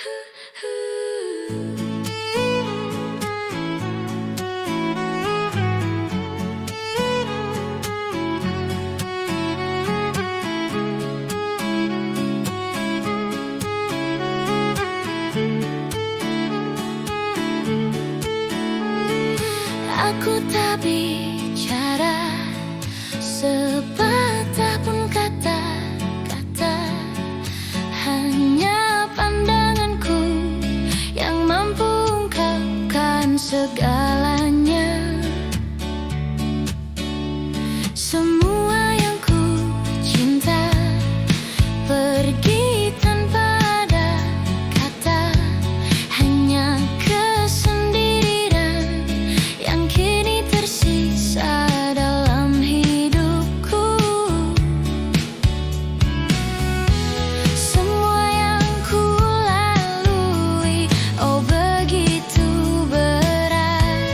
Aku tak bicara sepatah pun kata-kata, hanya pandanganku yang mampu ungkapkan segalanya. Semua yang ku cinta pergi tanpa ada kata, hanya kesendirian yang kini tersisa dalam hidupku. Semua yang ku lalui, oh begitu berat.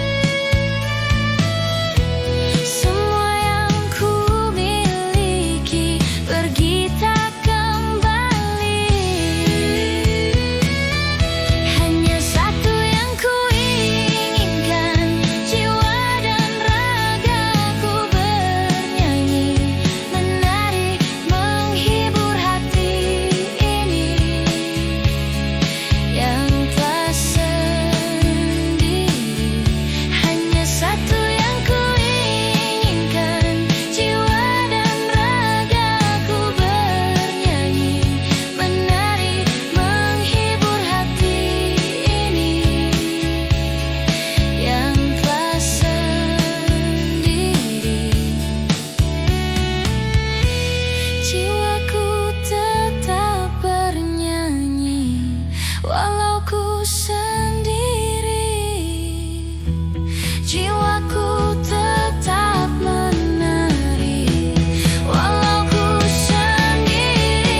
Semua yang ku miliki pergi tak kembali. Hanya satu yang ku inginkan, jiwa dan ragaku bernyanyi, menari, menghibur hati ini yang telah sendiri. Hanya satu yang ku inginkan, jiwa dan ragaku bernyanyi, menari, menghibur hati ini yang telah sendiri. Jiwaku tetap bernyanyi walau ku sendiri. Jiwaku tetap menari walau ku sendiri.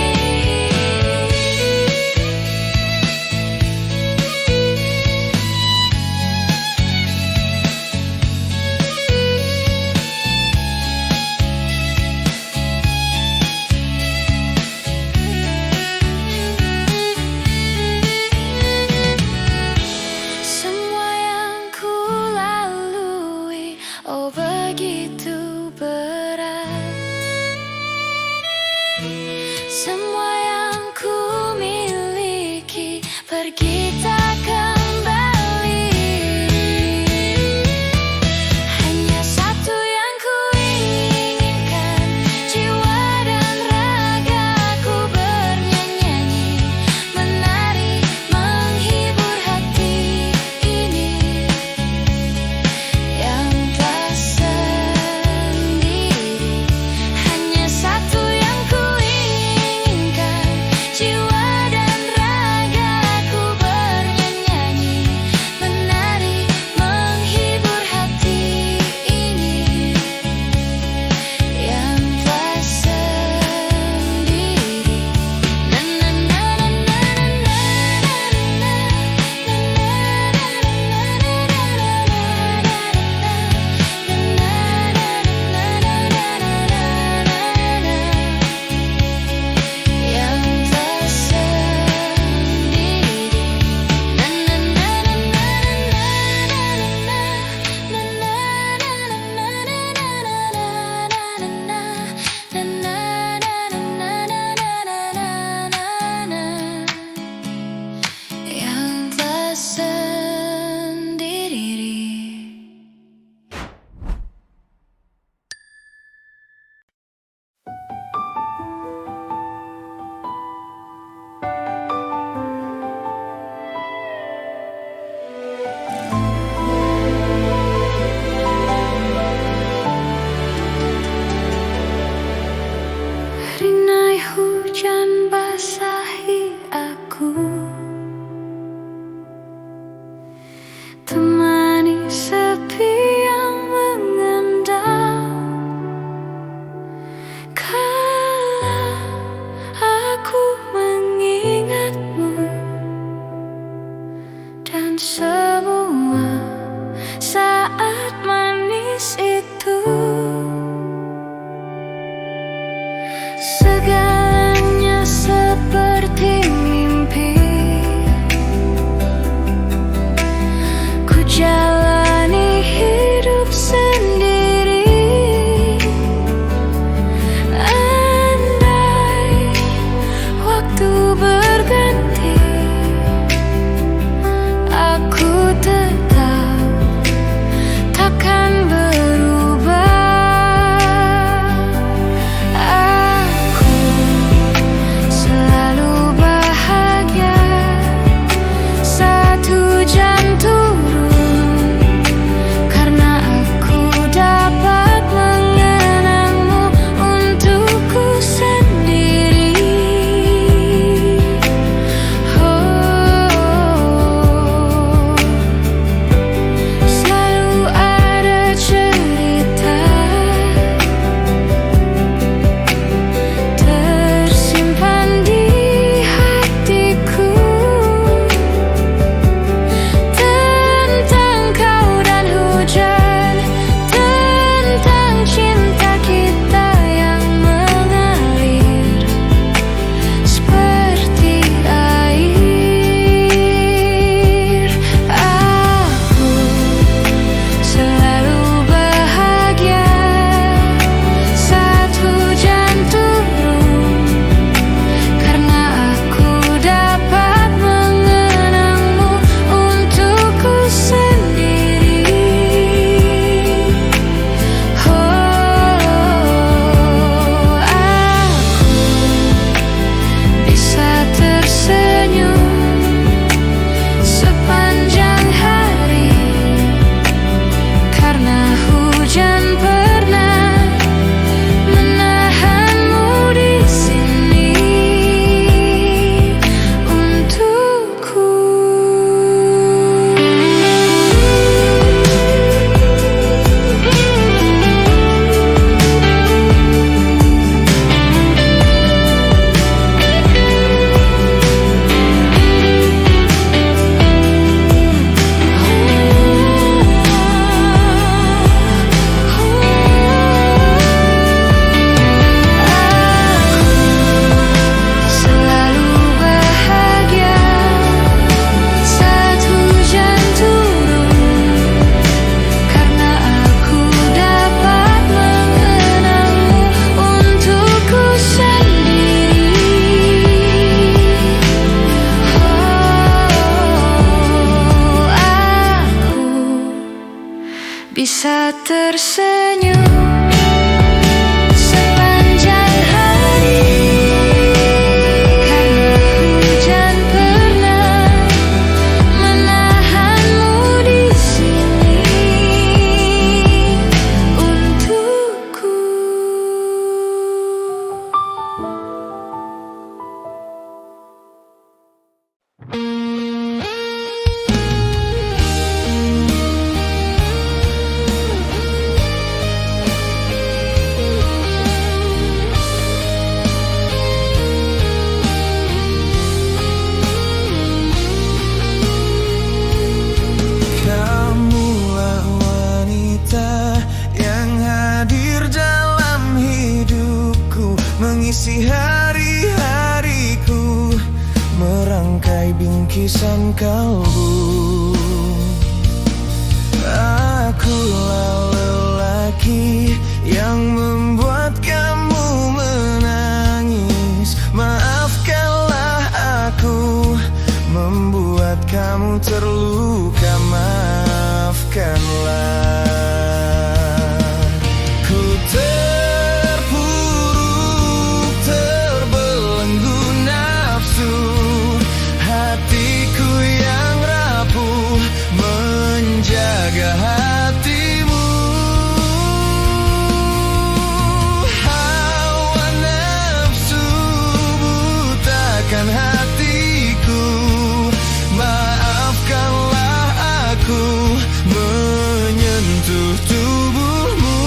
bisa tersenyum sepanjang hari, karena hujan pernah menahanmu di sini untukku. Kamulah wanita yang hadir dalam hidupku, mengisi hari-hariku, merangkai bingkisan kalbu. Akulah lelaki yang membuat kamu menangis. Maafkanlah aku, membuat kamu terluka. Maafkanlah. Ku terpuruk, terbelenggu nafsu, hatiku yang rapuh menjaga hatimu. Hawa nafsu butakan hatiku. Maafkanlah aku menyentuh tubuhmu.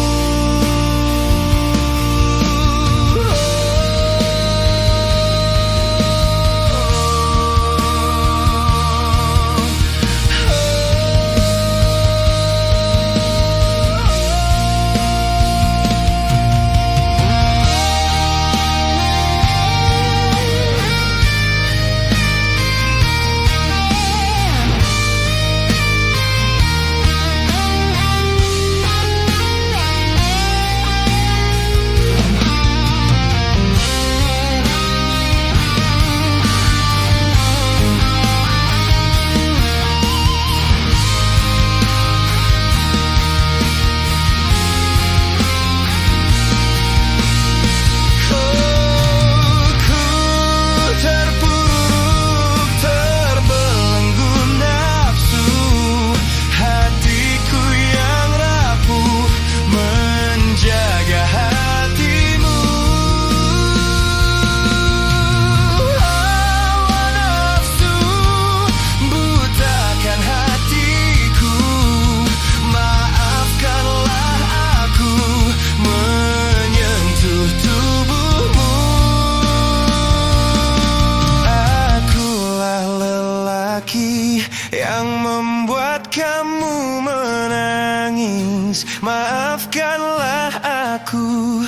Yang membuat kamu menangis. Maafkanlah aku,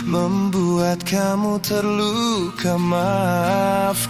membuat kamu terluka. Maafkanlah.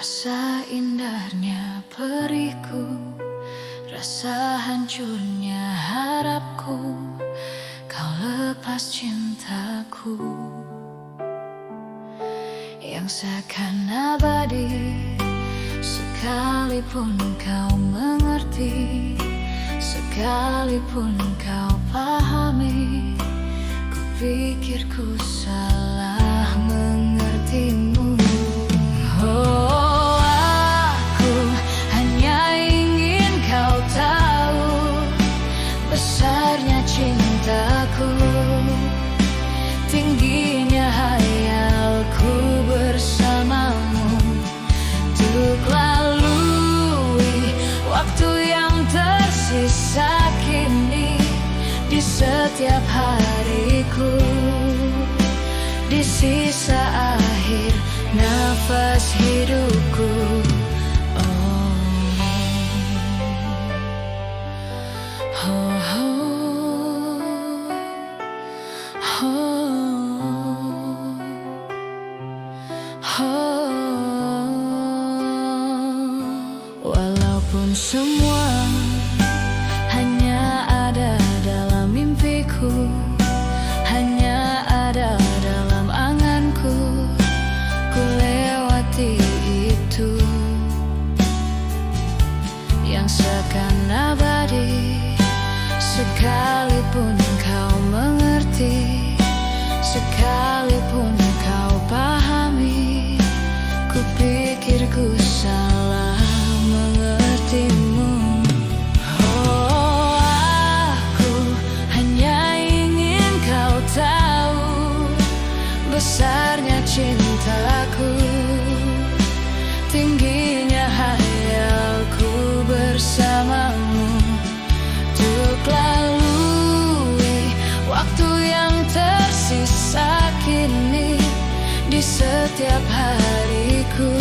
Rasa indahnya periku, rasa hancurnya harapku, kau lepas cintaku yang seakan abadi. Sekalipun kau mengerti, sekalipun kau pahami, ku pikir ku salah mengertimu. Oh, aku hanya ingin kau tahu besarnya cintaku, tingginya hayalku bersamamu, untuk lalui waktu yang tersisa kini di setiap hariku. di sisa akhir nafas hidupku. Walaupun semua hanya ada dalam mimpiku, hanya ada dalam anganku, ku lewati itu yang seakan abadi. Sekalipun kau mengerti, sekalipun kau pahami, ku pikir ku salah mengertimu. Oh, aku hanya ingin kau tahu besarnya cintaku, tingginya hayalku bersamamu, untuk lalui waktu yang tersisa kini di setiap hariku,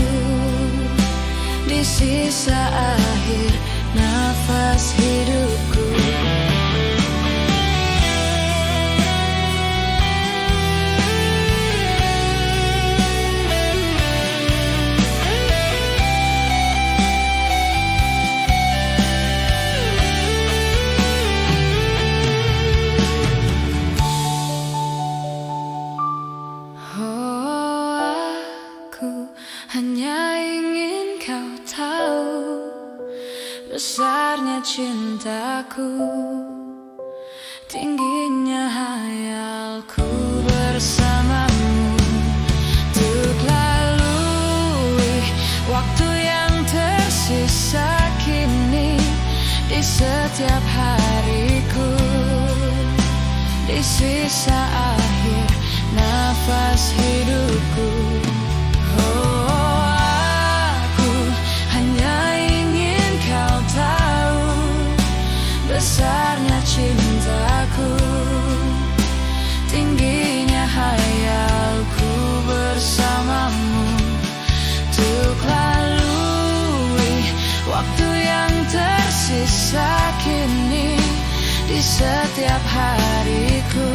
di sisa akhir nafas hidupku. Hanya ingin kau tahu besarnya cintaku, tingginya hayalku bersamamu, untuk lalui waktu yang tersisa kini di setiap hariku, di sisa akhir nafas hidupku. Besarnya cintaku, tingginya hayalku bersamamu, untuk lalui waktu yang tersisa kini di setiap hariku,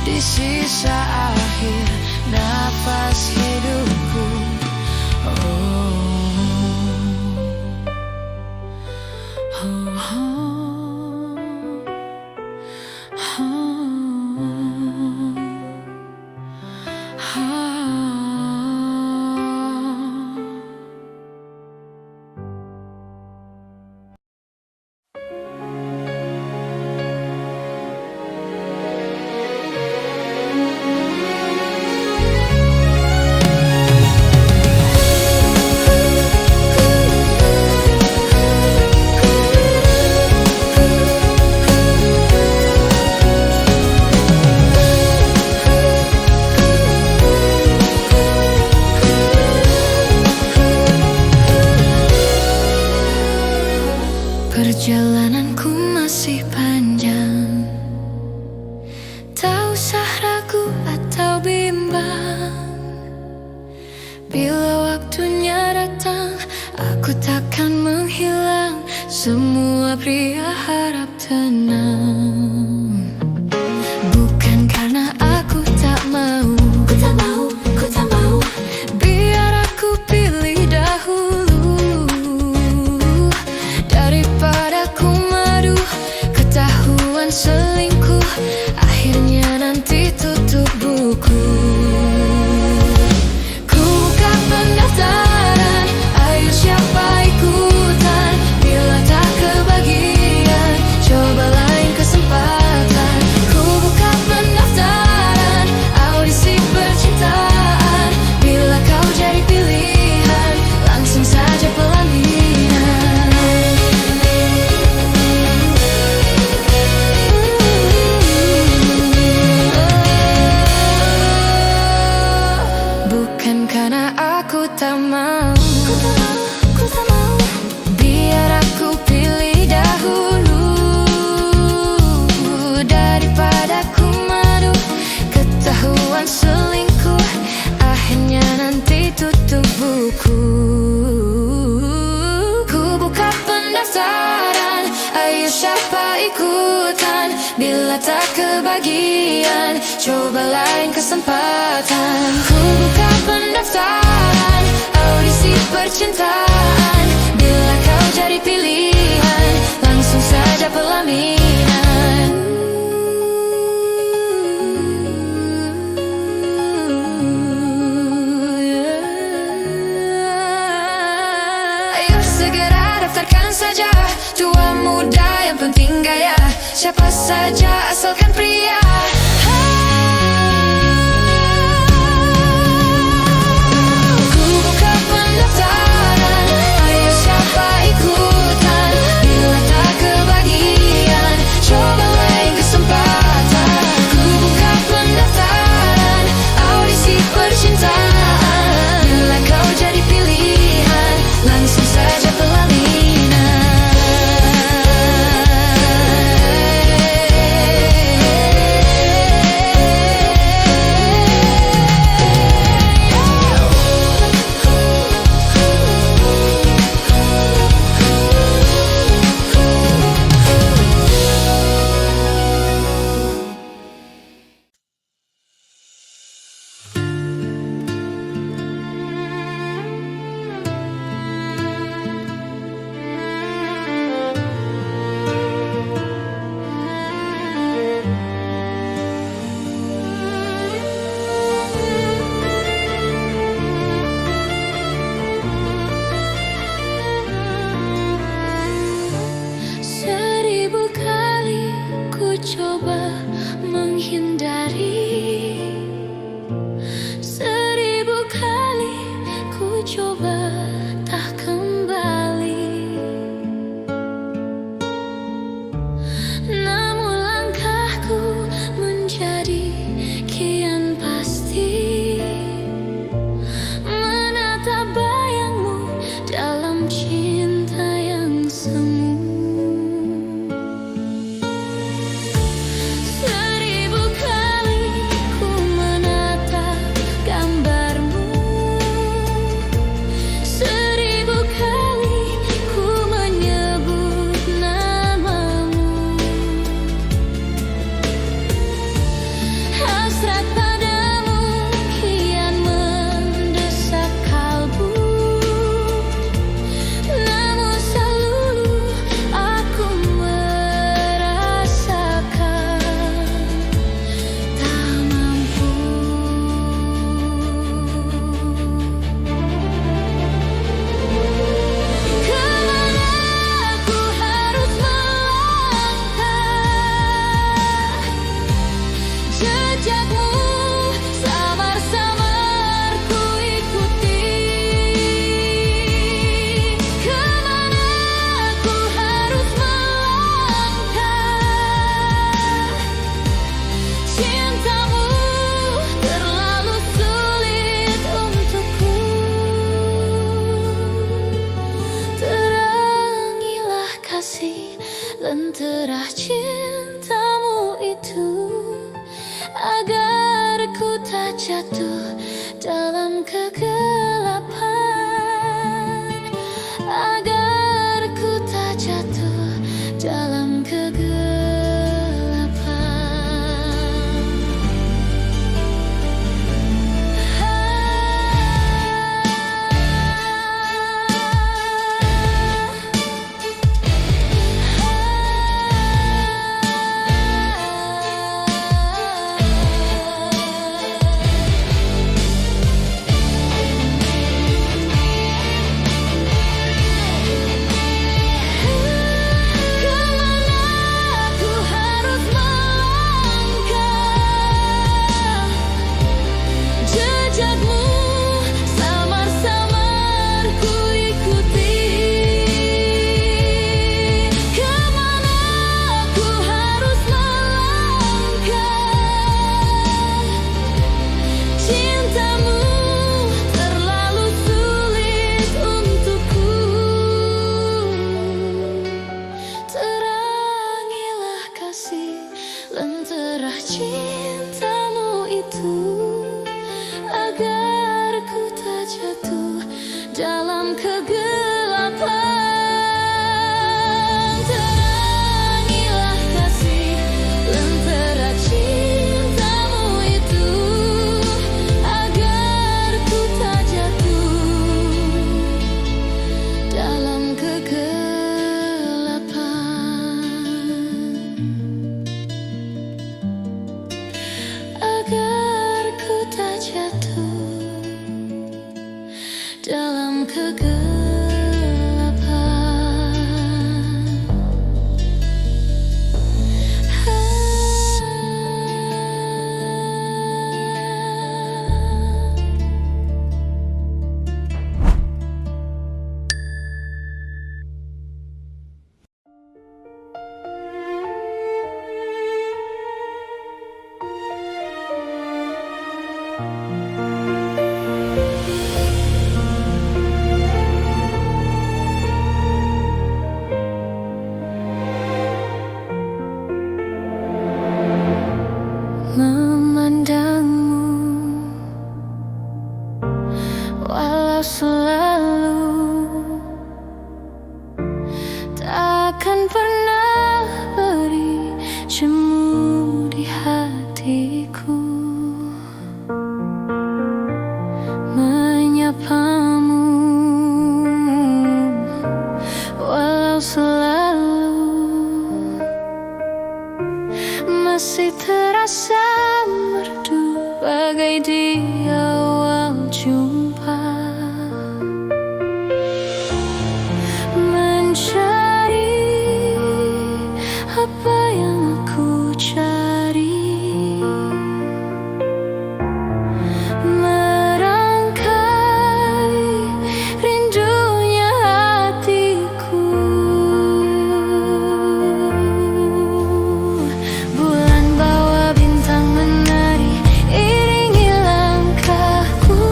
di sisa akhir nafas hidupku. Perjalananku masih panjang, tak usah ragu atau bimbang. Bila waktunya datang, aku takkan menghilang. Semua pria harap tenang. Bukan karena aku tak mau, ku tak mau. Biar aku pilih dahulu daripada ku madu ketahuan selingkuh, akhirnya nanti tutup buku. Ku buka pendaftaran, ayo siapa ikutan, bila tak kebagian coba lain kesempatan. bila tak kebagian, coba lain kesempatan. Ku buka pendaftaran audisi percintaan, bila kau jadi pilihan, langsung saja pelaminan. Ayo segera daftarkan saja, tua muda yang penting gaya, siapa saja asalkan pria. Ku buka pendaftaran, ayo siapa ikutan, bila tak kebagian, coba lain kesempatan. Ku buka pendaftaran audisi percintaan, bila kau jadi pilihan, langsung saja pelaminan. Seribu kali ku coba menghindari, seribu kali ku coba tak kembali, namun langkahku menjadi kian pasti, menatap bayangmu dalam cinta yang semu. Seribu kali ku menatap gambarmu, seribu kali ku menyebut namamu. Hasrat padamu kian mendesak kalbu, namun selalu aku merasakan tak mampu. Kemana aku harus melangkah, jejakmu samar-samar ku ikuti. Kemana aku harus melangkah, cintamu terlalu sulit untukku. Terangilah kasih lentera cintamu itu, agar ku tak jatuh dalam kegelapan, agar ku tak jatuh dalam kegelapan. Kemana akan pernah beri jemu di hatiku, menyapamu walau selalu masih terasa merdu bagai di awal jumpa. Mencari apa yang aku cari, merangkai rindunya hatiku. Bulan bawa bintang menari, iringi langkahku.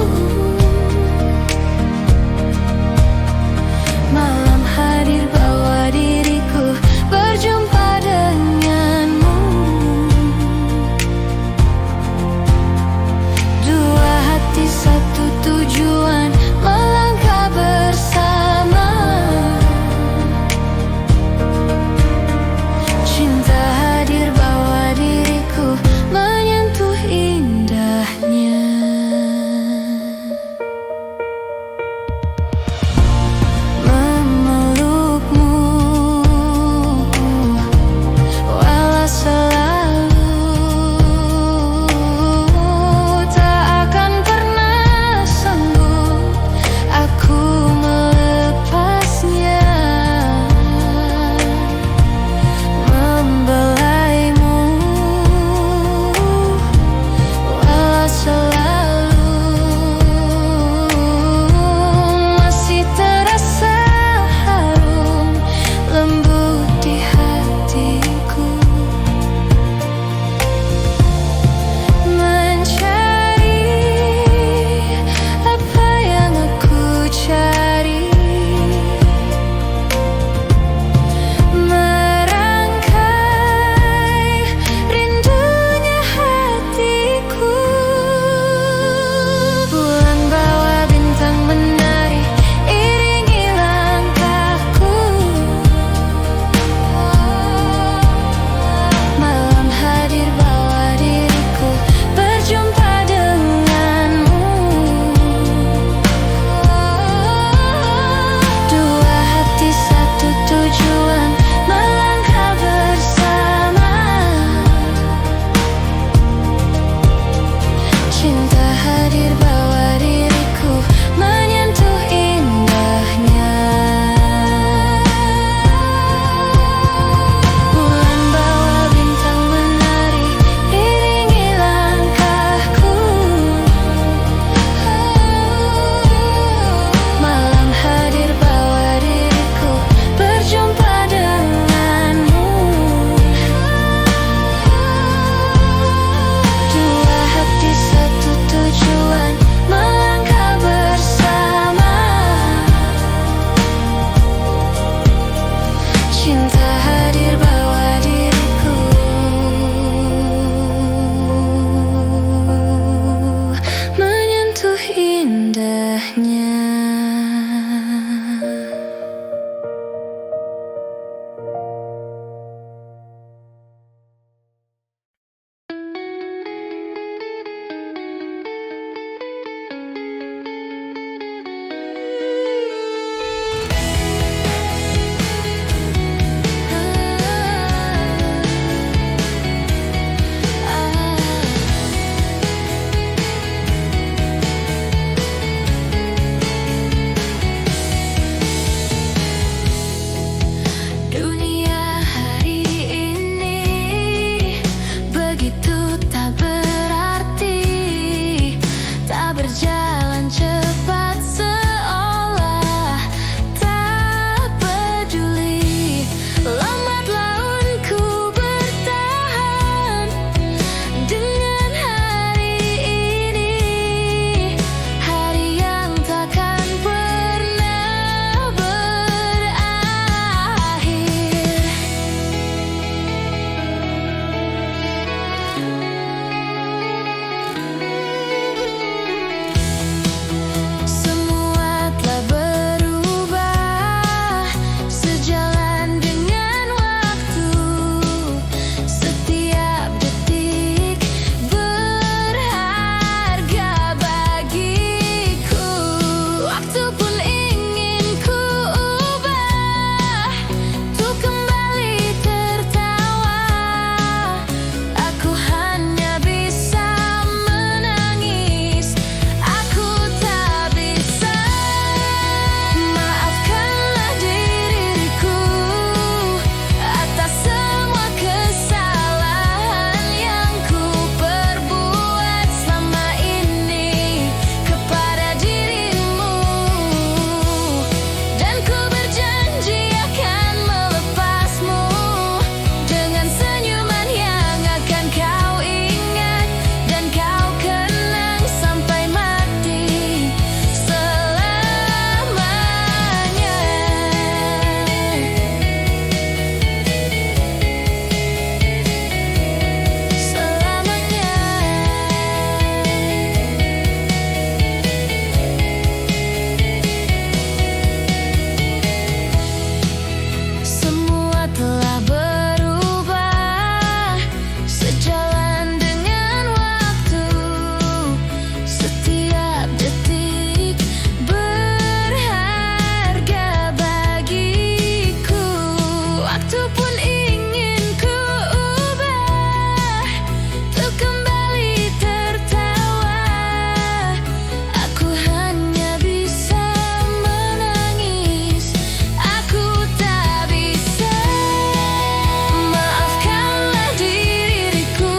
Malam hadir bawa diriku berjumpa denganmu. Dua hati satu tujuan, melangkah bersama. Cinta hadir bawa diriku menyentuh indahnya. Memelukmu walau selalu tak akan pernah sanggup aku melepasnya. Membelaimu walau selalu masih terasa harum lembut di hatiku. Mencari apa yang aku cari, merangkai rindunya hatiku. Bulan bawa bintang menari, iringi langkahku. Malam hadir bawa diriku berjumpa denganmu. Dua hati satu tujuan, melangkah bersama. Cinta hadir bawa diriku menyentuh indahnya. Bulan bawa bintang menari, iringi langkahku. Malam hadir bawa diriku berjumpa denganmu. Dua hati satu tujuan, melangkah bersama. Cinta hadir bawa diriku menyentuh indahnya. waktu pun ingin ku ubah untuk kembali tertawa. Aku hanya bisa menangis, aku tak bisa. Maafkanlah diriku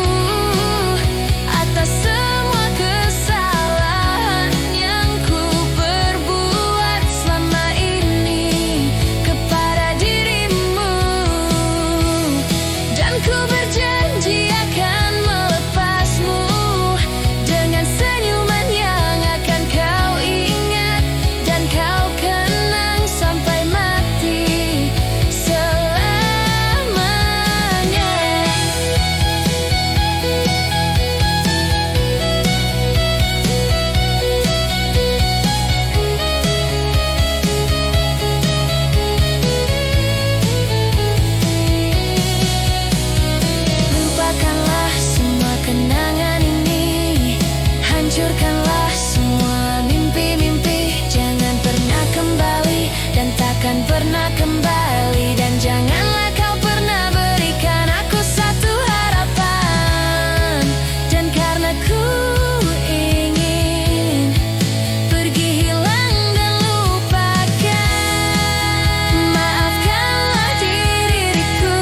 atas semua kesalahan yang ku perbuat selama ini kepada dirimu. Dan ku berjanji akan melepasmu dengan senyuman yang akan kau ingat dan kau kenang sampai mati selamanya. Lupakanlah semua kenangan ini, hancurkanlah semua mimpi-mimpi. Jangan pernah kembali dan takkan pernah kembali. Dan janganlah kau pernah berikan aku satu harapan. Dan karena ku ingin pergi hilang dan lupakan, maafkanlah diriku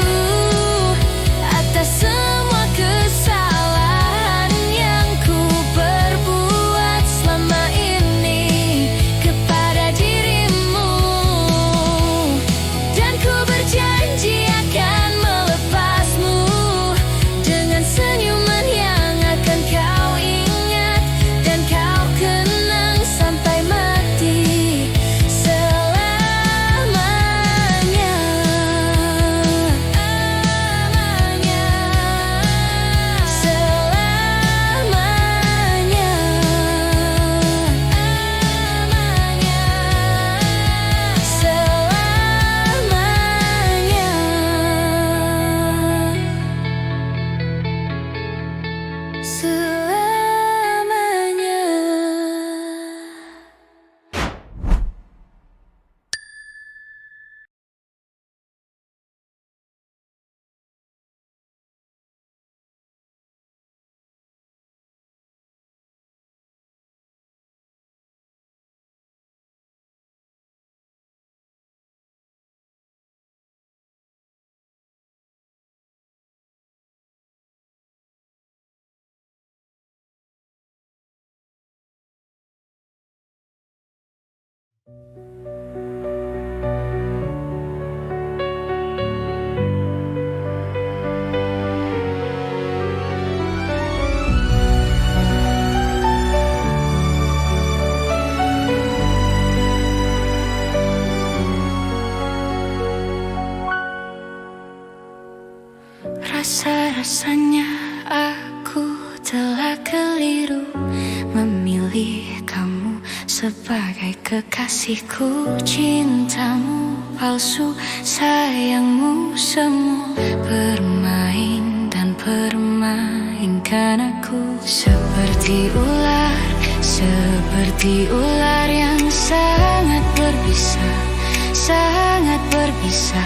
atas semua kesalahan yang ku perbuat selama ini kepada dirimu. Dan ku berjanji akan melepasmu dengan senyuman yang akan kau ingat dan kau kenang sampai mati selamanya. Rasa-rasanya aku telah keliru memilih kamu sebagai kekasihku. Cintamu palsu, sayangmu semu, bermain dan permainkan aku. Seperti ular yang sangat berbisa, sangat berbisa.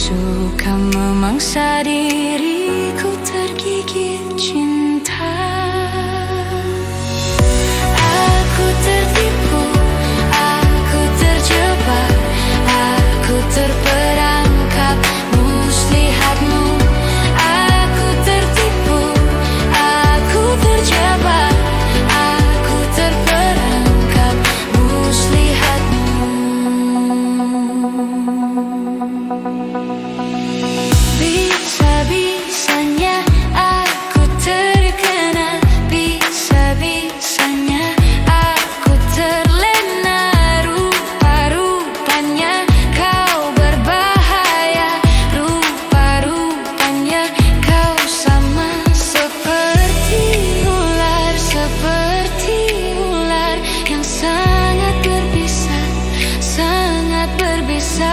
Suka memangsa diriku tergigit cinta. Aku tertipu, aku terjebak, aku terperangkap muslihatmu. Aku tertipu, aku terjebak, aku terperangkap muslihatmu. Bisa-bisanya aku terkena, bisa-bisanya aku terlena. Rupa-rupanya kau berbahaya, rupa-rupanya kau sama seperti ular yang sangat berbisa, sangat berbisa.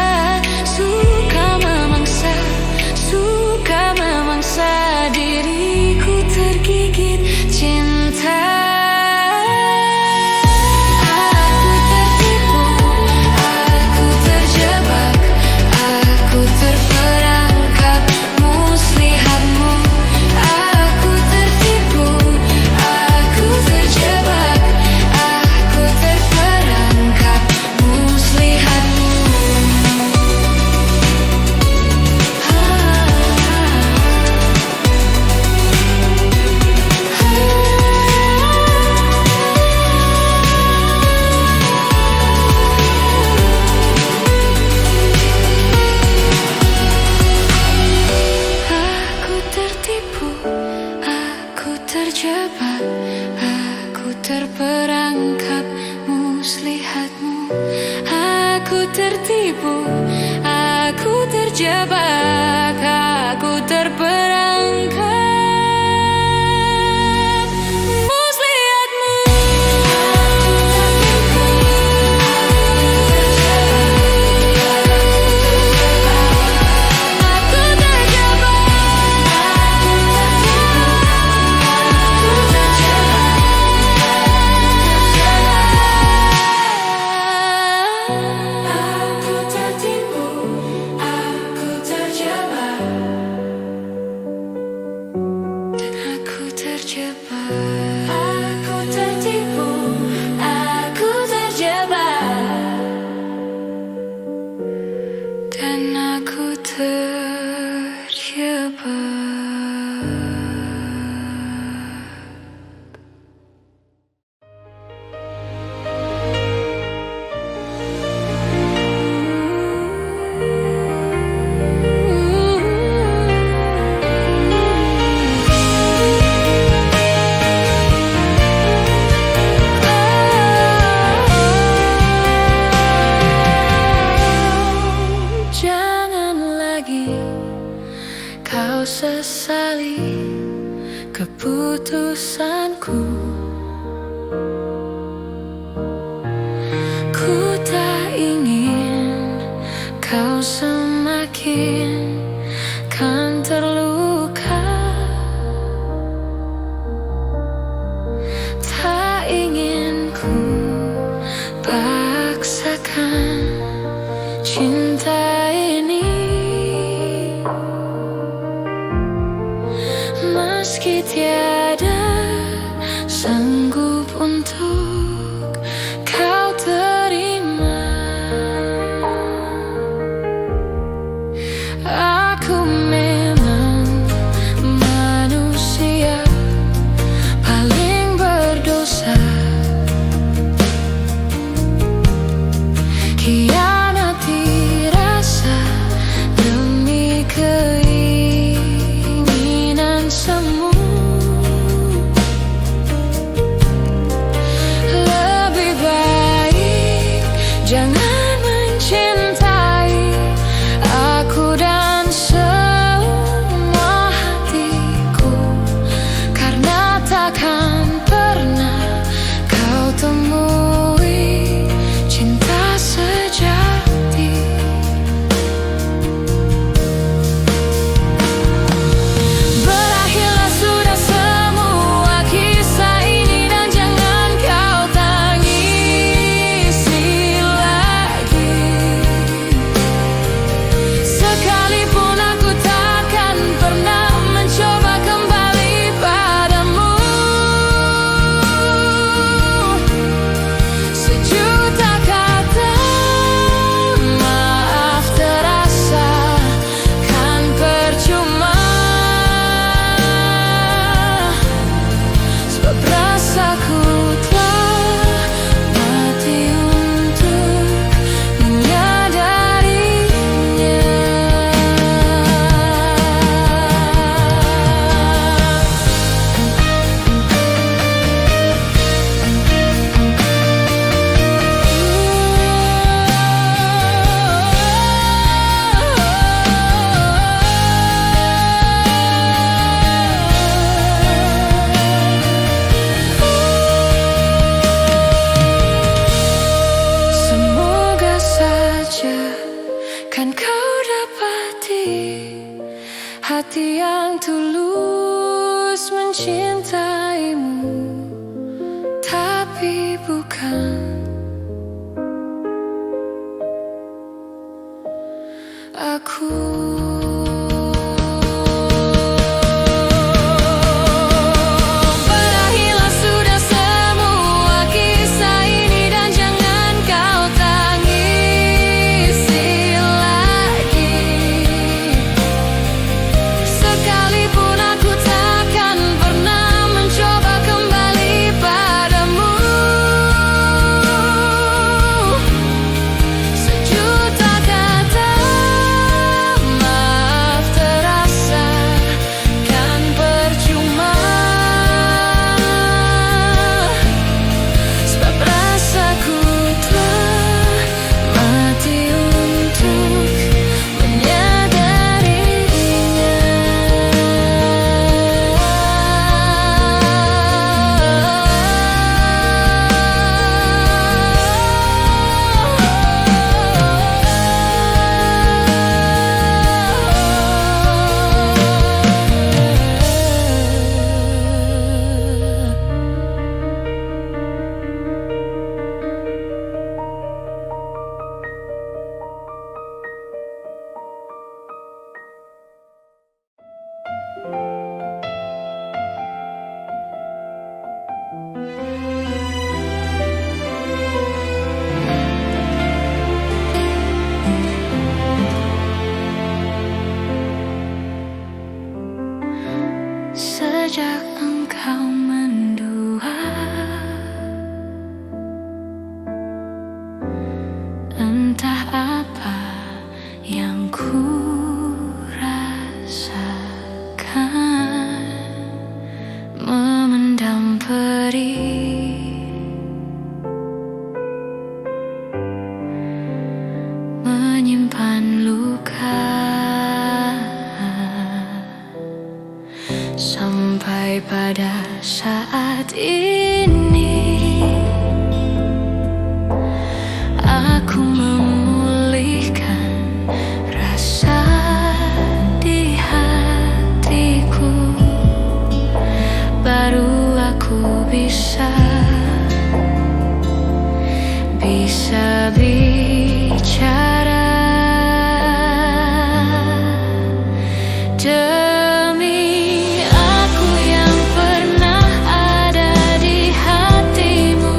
dan aku terjebak. Kau sesali keputusanku. Ku tak ingin kau semakin kan terluka. Tak ingin ku paksakan cinta ini, meski tiada sanggup untuk kau terima. Aku memang manusia paling berdosa, khianati rasa demi keinginan semu. Lebih baik jangan mencintai aku dan semua hatiku, karena takkan pernah kau temui cinta sejati. Berakhirlah sudah semua kisah ini dan jangan kau tangisi lagi. Sekalipun aku takkan pernah mencoba kembali padamu. Sejuta kata maaf terasa kan percuma, sebab rasaku telah mati untuk menyadarinya. Semoga saja kan kau dapati hati yang tulus mencintaimu, tapi bukan aku. Berakhirlah sudah semua kisah ini dan jangan kau tangisi lagi. Sekalipun aku takkan pernah mencoba kembali padamu. Sejuta kata maaf ku rasakan memendam perih, menyimpan luka sampai pada saat ini. Aku memulihkan rasa di hatiku, baru aku bisa bicara. Demi aku yang pernah ada di hatimu,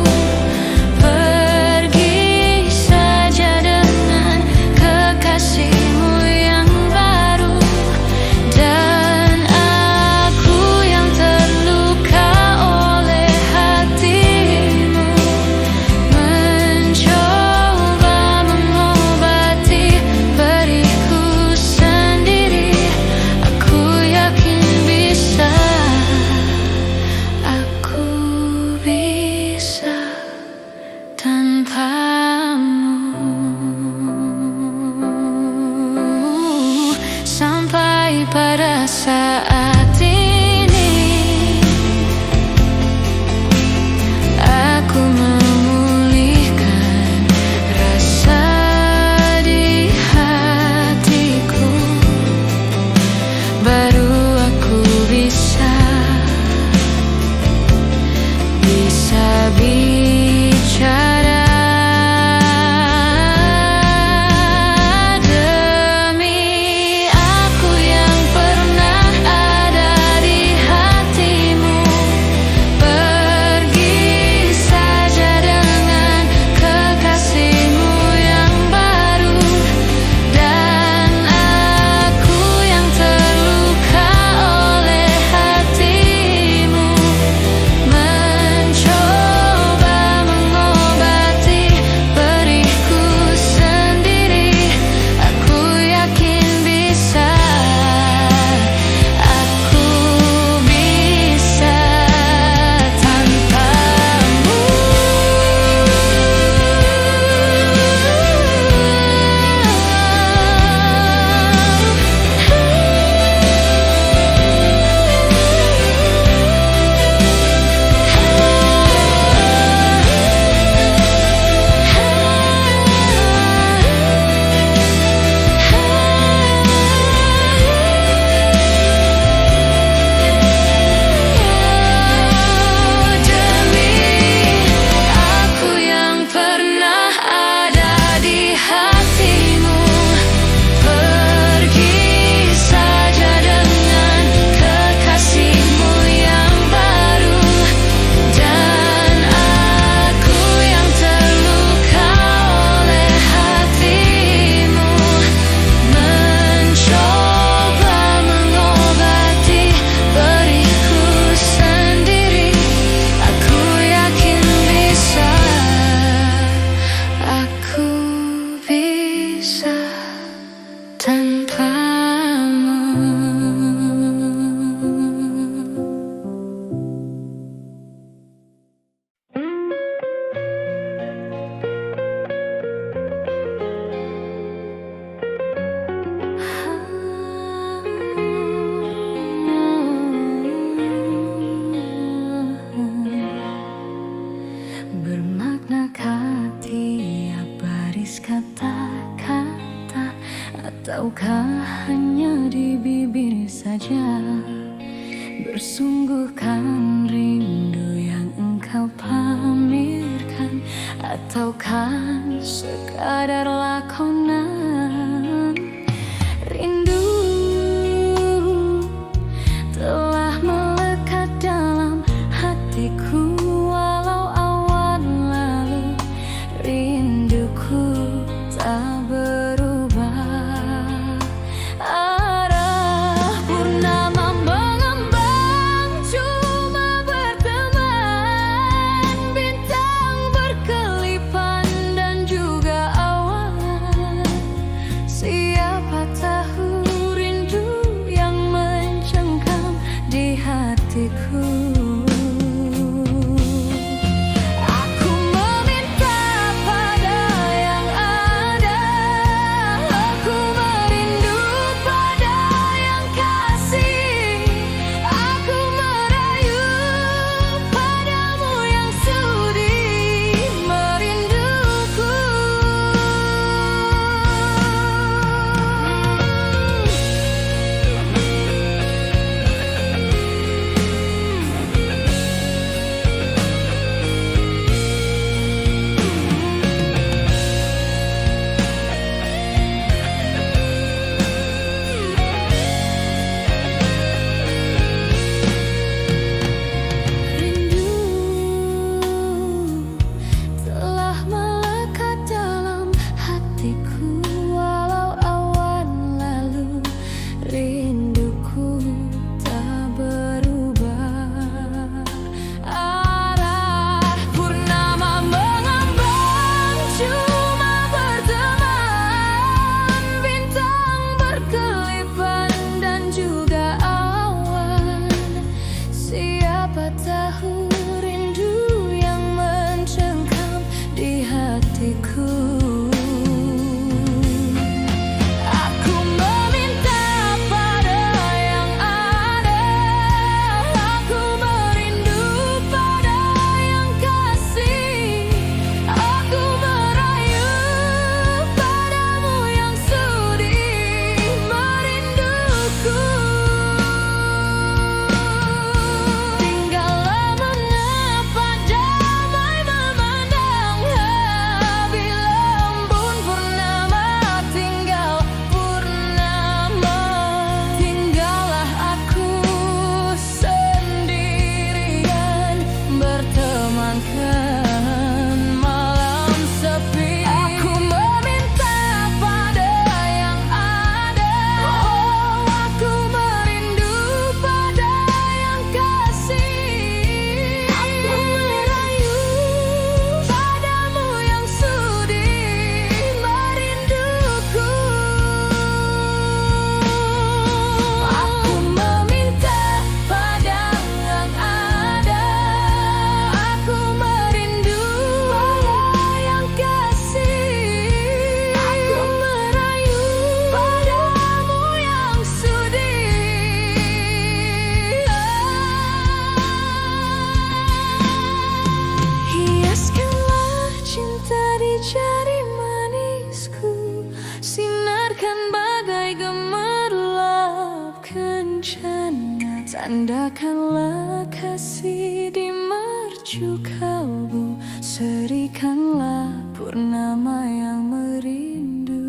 pergi saja dengan kekasihmu yang baru. Dan aku yang terluka oleh hatimu, mencoba mengobati perihku sendiri. Aku yakin bisa, aku bisa tanpamu. Sampai pada saat ini aku memulihkan rasa di hatiku, baru aku bisa bicara. Demi aku yang pernah ada di hatimu, pergi saja dengan kekasihmu yang baru. Dan aku yang terluka oleh hatimu, mencoba mengobati perihku sendiri. Aku yakin bisa, aku bisa tanpamu. Demi aku yang pernah ada di hatimu, pergi saja dengan kekasihmu yang baru. Dan aku yang terluka oleh hatimu, mencoba mengobati perihku sendiri. Aku yakin bisa, aku bisa tanpamu. Bermaknakah tiap baris kata-kata, ataukah hanya di bibir saja? Bersungguhkan rindu yang engkau pamerkan, ataukah sekadar lakonan? Rindu telah melekat dalam hatiku, walau awan lalu rinduku tak berubah. Arah purnama mengembang, cuma berteman, bintang berkelipan dan juga awan. biarkan bagai gemerlap kencana. Tandakanlah kasih di mercu kalbu, serikanlah purnama yang merindu.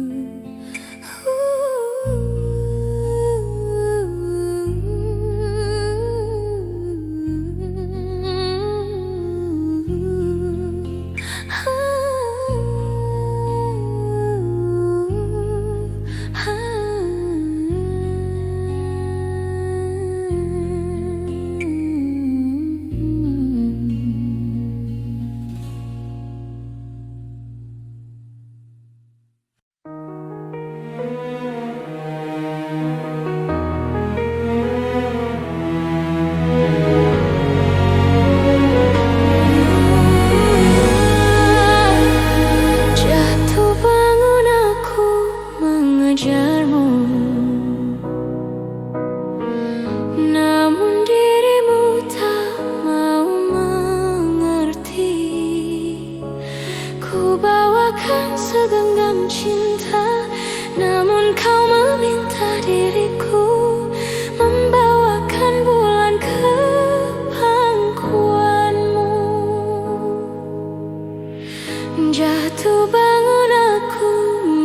Segenggam cinta, namun kau meminta diriku membawakan bulan ke pangkuanmu. Jatuh bangun aku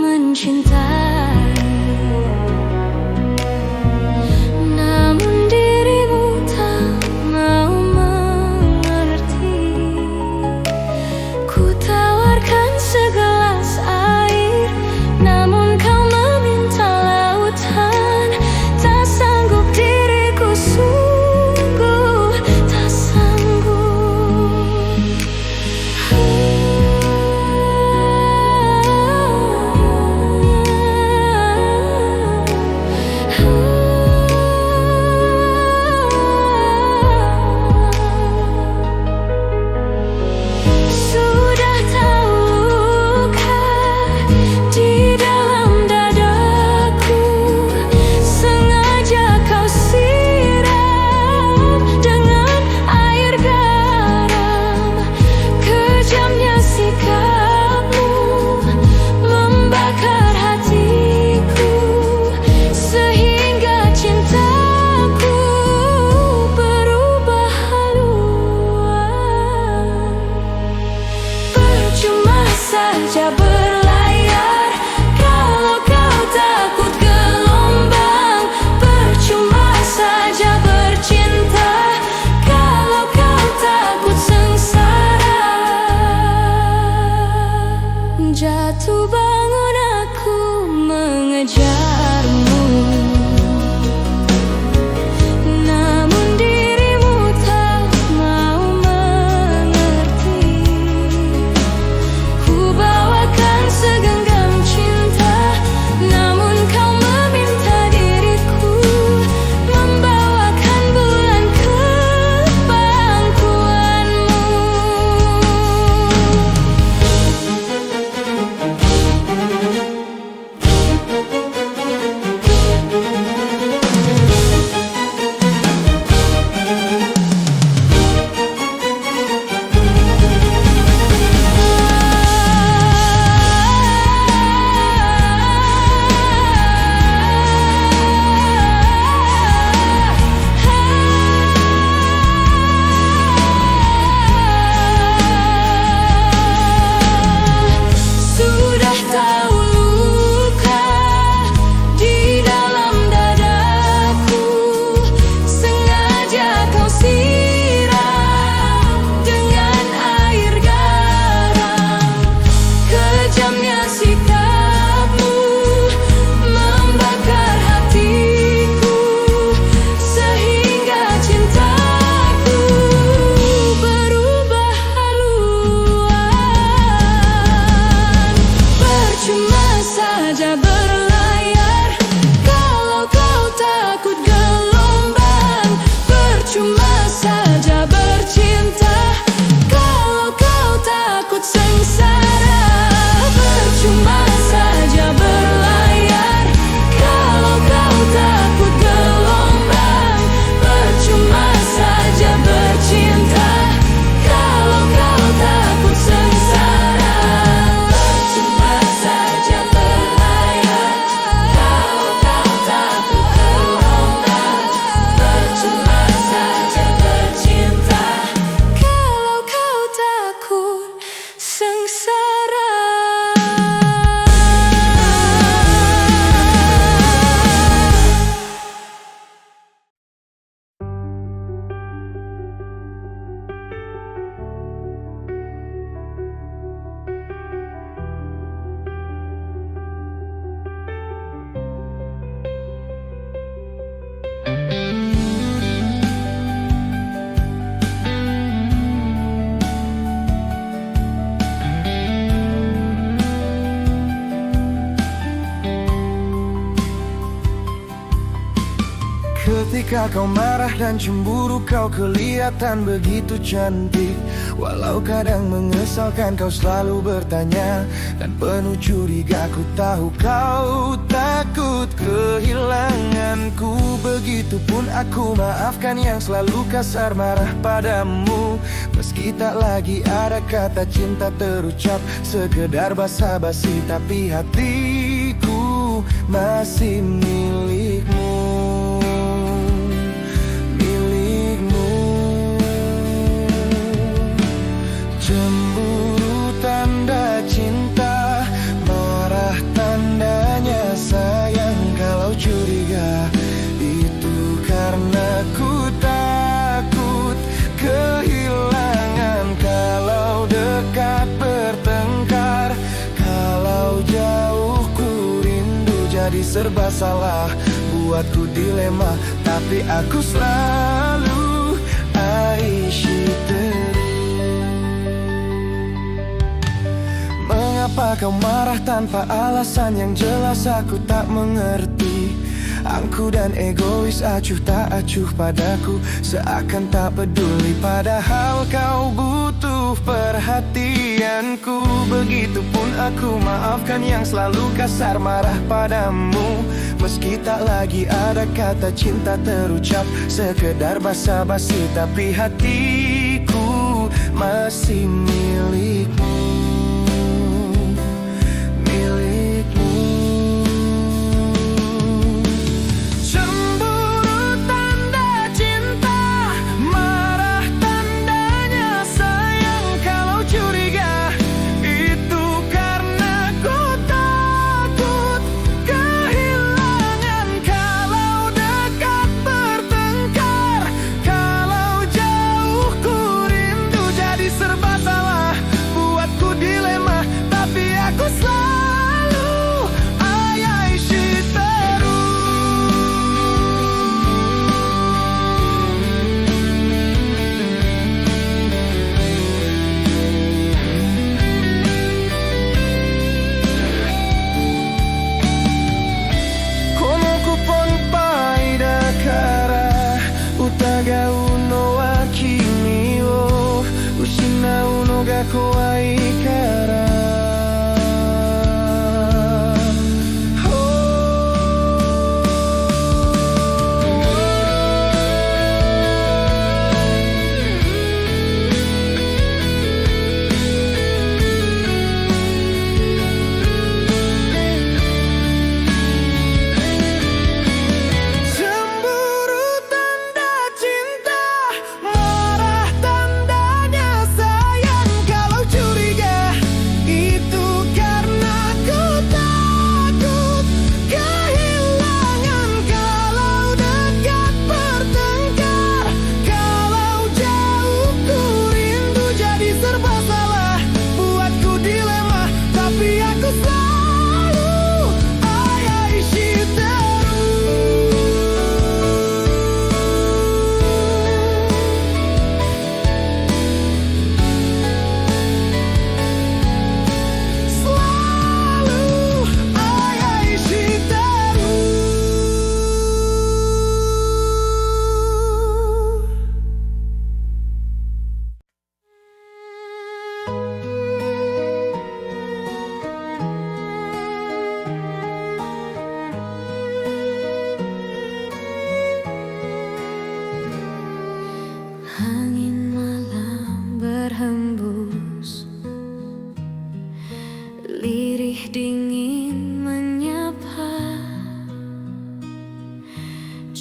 mencintai, namun dirimu tak mau mengerti. Ku tawarkan segelas air, namun kau meminta lautan. Ketika kau marah dan cemburu, kau kelihatan begitu cantik. Walau kadang mengesalkan, kau selalu bertanya dan penuh curiga. Ku tahu kau takut kehilanganku. Begitupun aku, maafkan yang selalu kasar marah padamu. Meski tak lagi ada kata cinta terucap, sekedar basa-basi, tapi hatiku masih milikmu. Cemburu tanda cinta, marah tandanya sayang. Kalau curiga itu karena ku takut kehilangan. Kalau dekat bertengkar, kalau jauh ku rindu. Jadi serba salah, buatku dilema, tapi aku selalu Aisyah. Mengapa kau marah tanpa alasan yang jelas, aku tak mengerti. Angku dan egois, acuh tak acuh padaku, seakan tak peduli. Padahal kau butuh perhatianku. Begitupun aku, maafkan yang selalu kasar marah padamu. Meski tak lagi ada kata cinta terucap, sekedar basa-basi, tapi hatiku masih milikmu.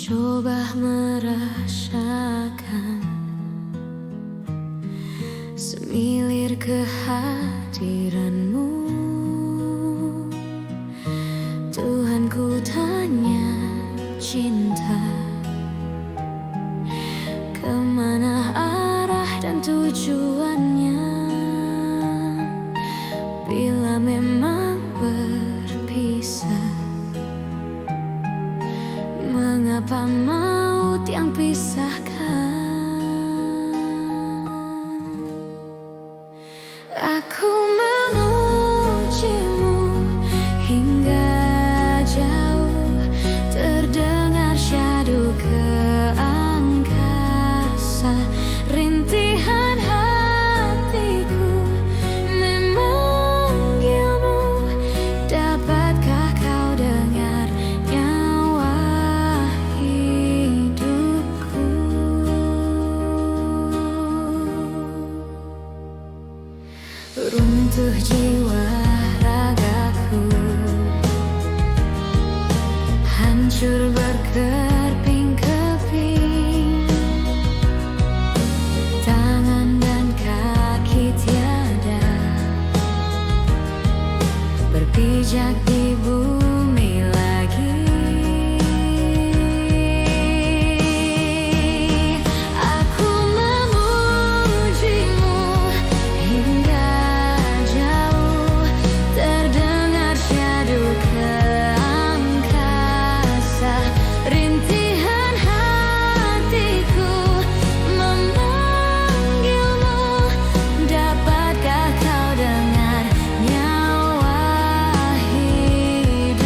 Coba merasakan semilir kehadiranmu. Tuhan, ku tanya cinta, kemana arah dan tujuannya? Bila memang berpisah, mengapa maut yang pisahkan? Aku memujimu hingga jauh terdengar syadu. hancur berkeping-keping, tangan dan kaki tiada berpijak di bumi lagi. Aku memujimu hingga jauh, terdengar syahdu ke angkasa. Rintihan hatiku memanggilmu, dapatkah kau dengar nyawa hidupku?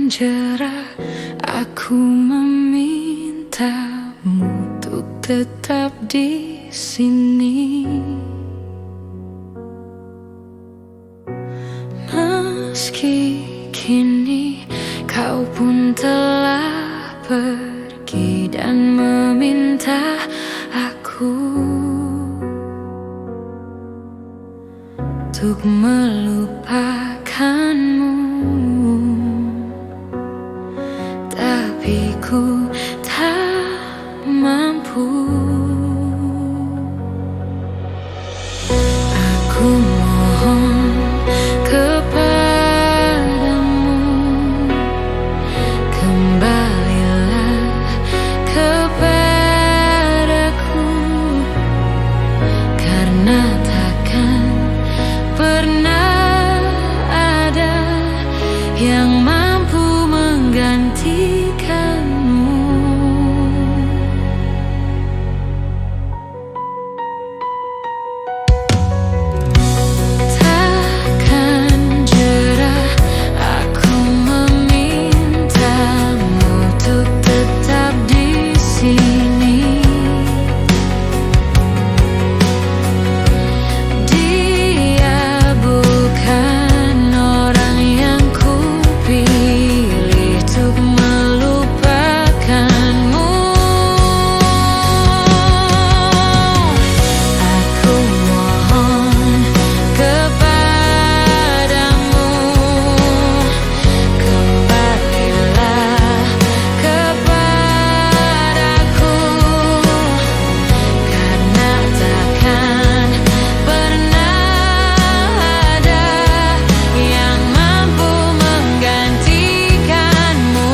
jerah, aku memintamu untuk tetap di sini. Meski kini kau pun telah pergi dan meminta aku untuk melupakanmu, tapi ku tak mampu. Aku mohon kepadamu, kembalilah kepadaku, karena takkan pernah ada yang mampu menggantikanmu. Takkan jerah, aku memintamu untuk tetap di sini. Dia bukan orang yang kupilih untuk melupakanmu. Aku mohon kepadamu, kembalilah kepadaku, karena takkan pernah ada yang mampu menggantikanmu.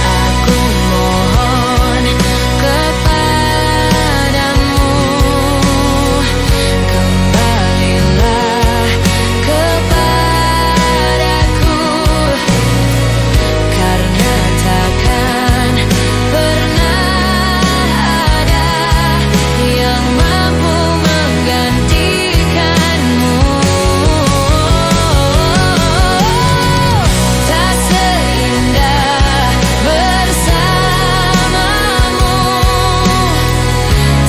Aku mohon kepadamu, kembalilah kepadaku, karena takkan pernah ada yang mampu menggantikanmu. Tak seindah bersamamu,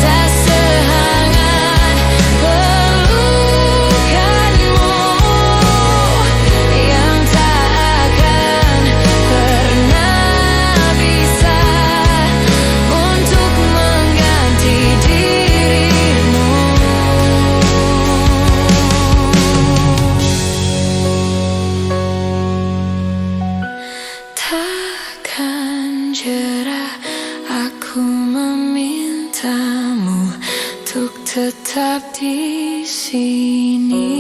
tak sehangat pelukanmu, yang tak akan pernah bisa untuk mengganti dirimu. Takkan jerah, aku memintamu untuk tetap di sini.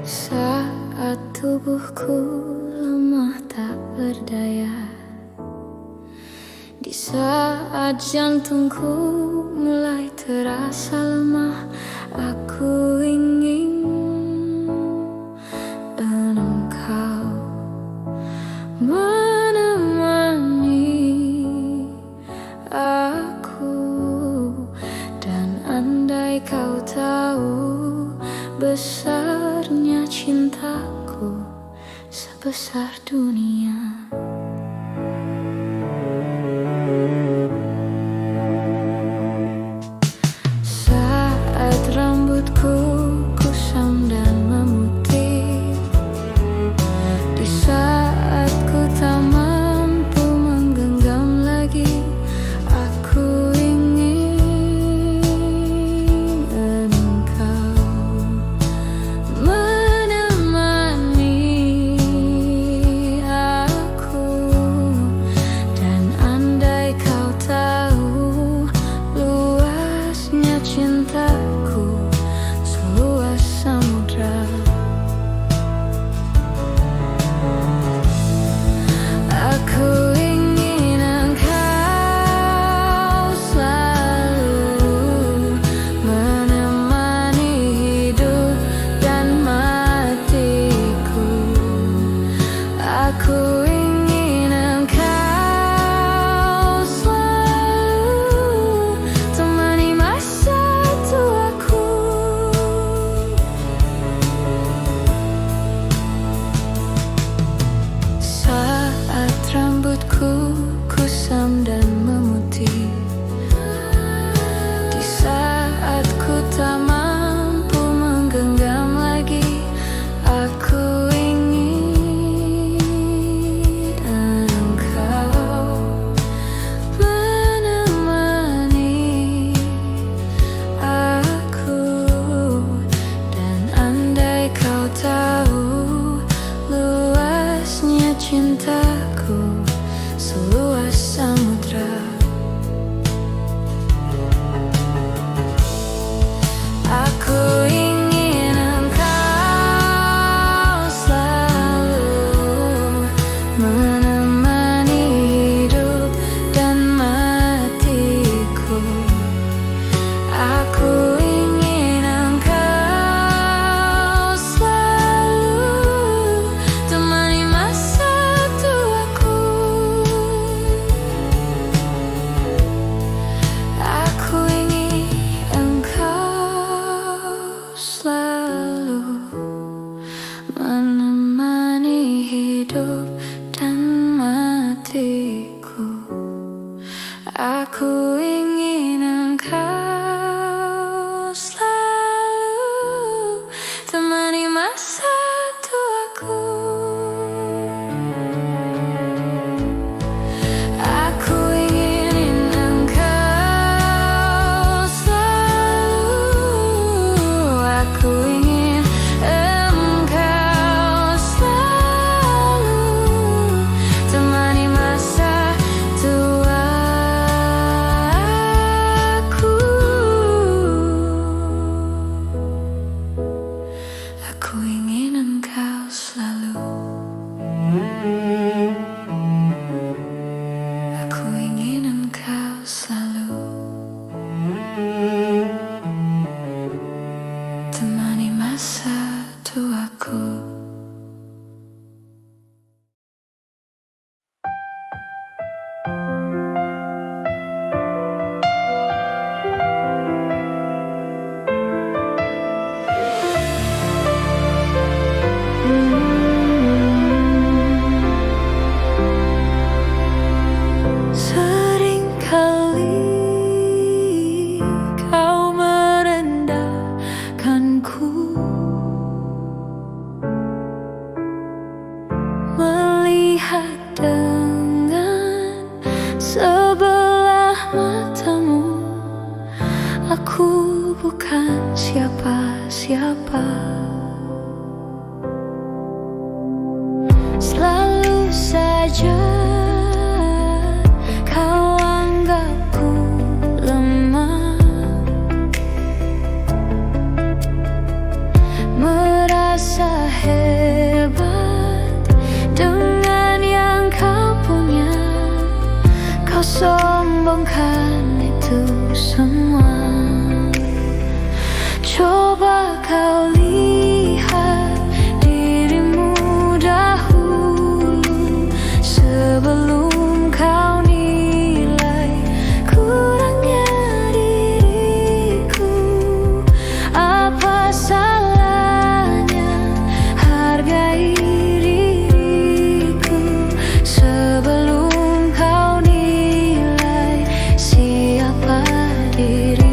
Saat tubuhku lemah tak berdaya, di saat jantungku mulai terasa lemah, aku ingin engkau menemani aku. Dan andai kau tahu besarnya cintaku, sebesar dunia, saat rambutku kusam dan memutih, cintaku seluas samudra. Aku ingin engkau selalu menemani hidup dan matiku. Aku ingin engkau selalu temani masa tuaku. Saat rambutku kusam dan memutih, di saat ku tak mampu menggenggam lagi, aku ingin engkau menemani aku. Dan andai kau tahu luasnya cintaku seluas samudra, aku ingin engkau selalu menemani hidup dan matiku. Aku ingin engkau selalu temani masa tuaku. Aku ingin engkau selalu menemani hidup dan matiku. Aku ingin engkau selalu temani masa tuaku. Aku ingin engkau selalu. Aku ingin engkau selalu temani masa tuaku. Aku ingin engkau selalu. Aku ingin engkau selalu temani masa tuaku. Seringkali kau merendahkanku, melihat dengan sebelah matamu. Aku bukan siapa-siapa. Selalu saja kau anggapku lemah, merasa hebat dengan yang kau punya. Kau sombongkan itu semua. Coba kau lihat dirimu dahulu sebelum kau nilai kurangnya diriku. Apa salahnya hargai diriku sebelum kau nilai siapa diriku.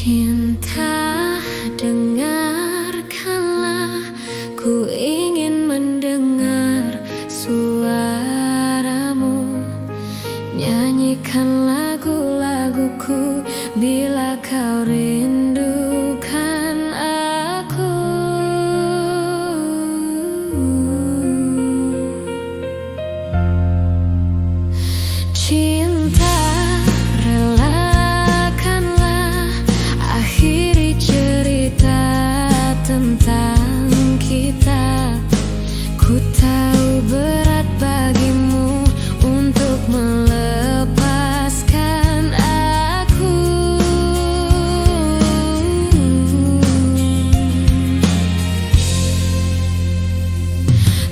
Cinta, dengarkanlah, ku ingin mendengar suaramu. Nyanyikan lagu-laguku bila kau rindukan aku. Cinta, relakanlah akhiri cerita tentang kita. Ku tahu berat bagimu untuk melepaskan aku.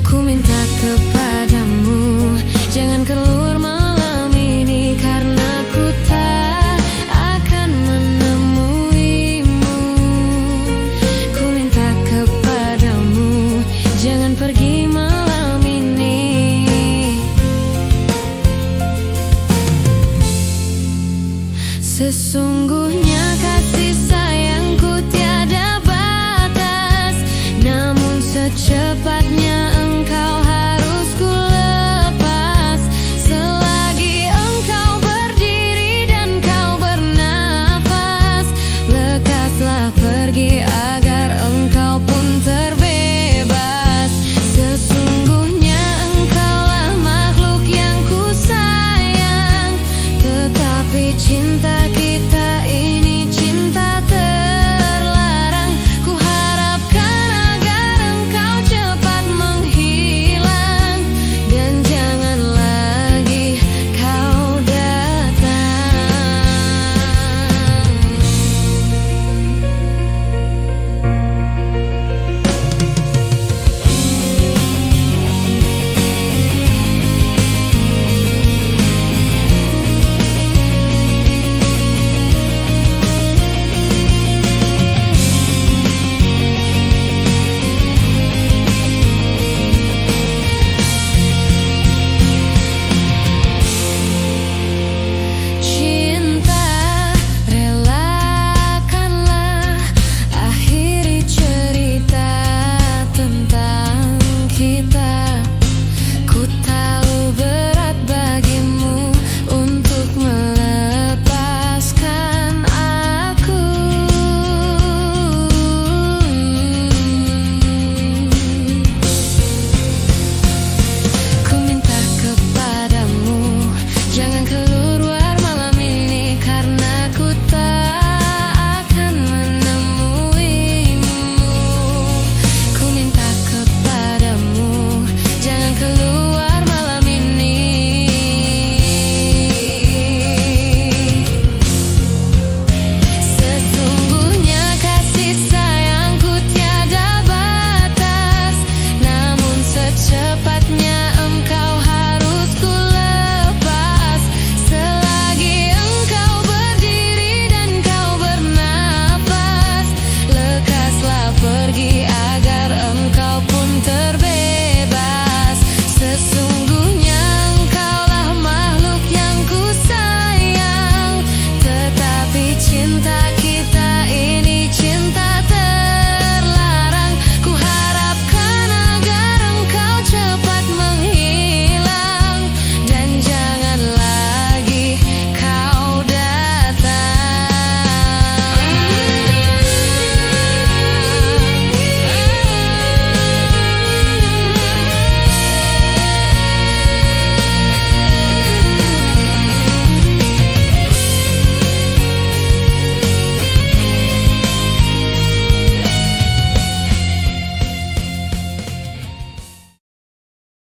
Ku minta kepadamu, jangan keluar malam ini, karena ku tak akan menemuimu. Ku minta kepadamu, jangan pergi malam ini. Sesungguhnya kasih sayangku tiada batas, namun secepatnya engkau harus ku lepas. Selagi engkau berdiri dan kau bernafas, lekaslah pergi agar engkau pun terbebas. Sesungguhnya engkaulah makhluk yang ku sayang, tetapi cinta